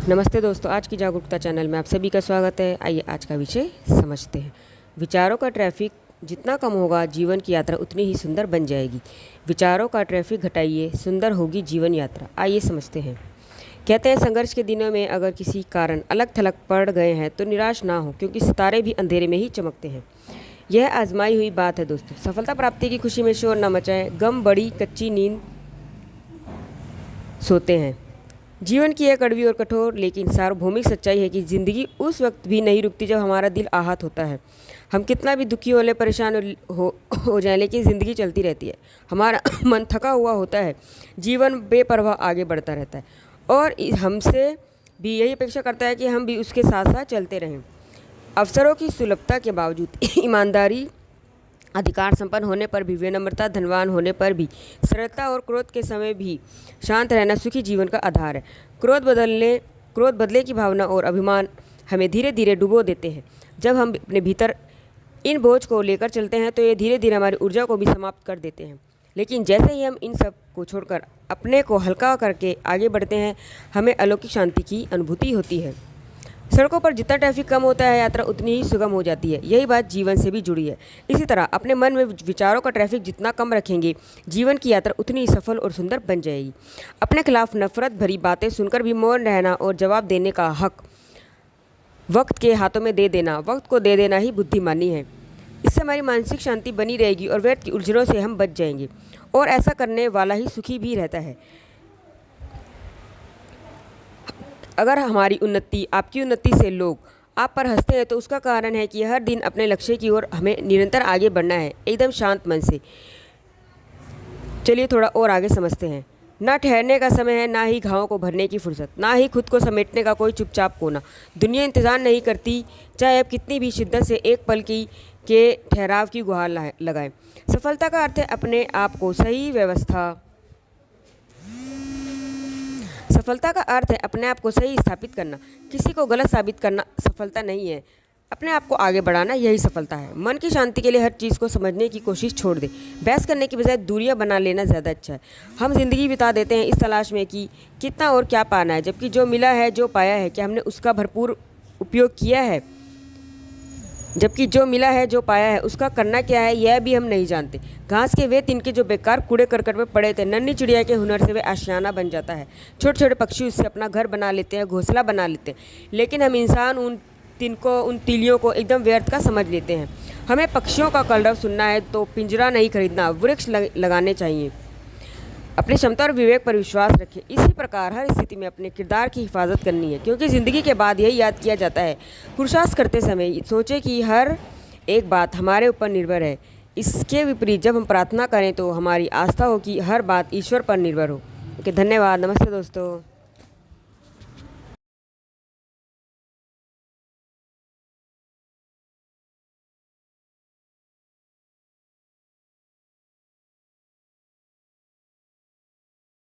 नमस्ते दोस्तों, आज की जागरूकता चैनल में आप सभी का स्वागत है। आइए आज का विषय समझते हैं। विचारों का ट्रैफिक जितना कम होगा, जीवन की यात्रा उतनी ही सुंदर बन जाएगी। विचारों का ट्रैफिक घटाइए, सुंदर होगी जीवन यात्रा। आइए समझते हैं। कहते हैं, संघर्ष के दिनों में अगर किसी कारण अलग थलग पड़ गए हैं तो निराश ना हो, क्योंकि सितारे भी अंधेरे में ही चमकते हैं। यह आजमाई हुई बात है दोस्तों। सफलता प्राप्ति की खुशी में शोर न मचाएं, गम बड़ी कच्ची नींद सोते हैं। जीवन की एक कड़वी और कठोर लेकिन सार्वभौमिक सच्चाई है कि ज़िंदगी उस वक्त भी नहीं रुकती जब हमारा दिल आहत होता है। हम कितना भी दुखी होले, परेशान हो जाए, लेकिन ज़िंदगी चलती रहती है। हमारा मन थका हुआ होता है, जीवन बेपरवाह आगे बढ़ता रहता है और हमसे भी यही अपेक्षा करता है कि हम भी उसके साथ साथ चलते रहें। अवसरों की सुलभता के बावजूद, ईमानदारी, अधिकार संपन्न होने पर भी, विनम्रता, धनवान होने पर भी, सरलता और क्रोध के समय भी शांत रहना सुखी जीवन का आधार है। क्रोध बदले की भावना और अभिमान हमें धीरे धीरे डुबो देते हैं। जब हम अपने भीतर इन बोझ को लेकर चलते हैं तो ये धीरे धीरे हमारी ऊर्जा को भी समाप्त कर देते हैं। लेकिन जैसे ही हम इन सब को छोड़कर अपने को हल्का करके आगे बढ़ते हैं, हमें अलौकिक शांति की अनुभूति होती है। सड़कों पर जितना ट्रैफिक कम होता है, यात्रा उतनी ही सुगम हो जाती है। यही बात जीवन से भी जुड़ी है। इसी तरह अपने मन में विचारों का ट्रैफिक जितना कम रखेंगे, जीवन की यात्रा उतनी ही सफल और सुंदर बन जाएगी। अपने खिलाफ नफरत भरी बातें सुनकर भी मौन रहना और जवाब देने का हक वक्त के हाथों में दे देना, वक्त को दे देना ही बुद्धिमानी है। इससे हमारी मानसिक शांति बनी रहेगी और व्यर्थ की उलझनों से हम बच जाएंगे, और ऐसा करने वाला ही सुखी भी रहता है। अगर हमारी उन्नति, आपकी उन्नति से लोग आप पर हंसते हैं तो उसका कारण है कि हर दिन अपने लक्ष्य की ओर हमें निरंतर आगे बढ़ना है, एकदम शांत मन से। चलिए थोड़ा और आगे समझते हैं। ना ठहरने का समय है, ना ही घावों को भरने की फुर्सत, ना ही खुद को समेटने का कोई चुपचाप कोना। दुनिया इंतज़ार नहीं करती, चाहे आप कितनी भी शिद्दत से एक पल के ठहराव की गुहार लगाएं। सफलता का अर्थ है अपने आप को सही स्थापित करना। किसी को गलत साबित करना सफलता नहीं है। अपने आप को आगे बढ़ाना, यही सफलता है। मन की शांति के लिए हर चीज़ को समझने की कोशिश छोड़ दें। बहस करने की बजाय दूरियां बना लेना ज़्यादा अच्छा है। हम जिंदगी बिता देते हैं इस तलाश में कि कितना और क्या पाना है, जबकि जो मिला है, जो पाया है, क्या हमने उसका भरपूर उपयोग किया है? जो पाया है उसका करना क्या है, यह भी हम नहीं जानते। घास के वे तिनके जो बेकार कूड़े करकट में पड़े थे, नन्ही चिड़िया के हुनर से वे आशियाना बन जाता है। छोटे छोटे पक्षी उससे अपना घर बना लेते हैं, घोंसला बना लेते हैं। लेकिन हम इंसान उन तीलियों को एकदम व्यर्थ का समझ लेते हैं। हमें पक्षियों का कलरव सुनना है तो पिंजरा नहीं खरीदना, वृक्ष लगाने चाहिए। अपनी क्षमता और विवेक पर विश्वास रखें। इसी प्रकार हर स्थिति में अपने किरदार की हिफाजत करनी है, क्योंकि ज़िंदगी के बाद यही याद किया जाता है। पुरुषार्थ करते समय सोचें कि हर एक बात हमारे ऊपर निर्भर है। इसके विपरीत जब हम प्रार्थना करें तो हमारी आस्था हो कि हर बात ईश्वर पर निर्भर हो। ओके, धन्यवाद। नमस्ते दोस्तों।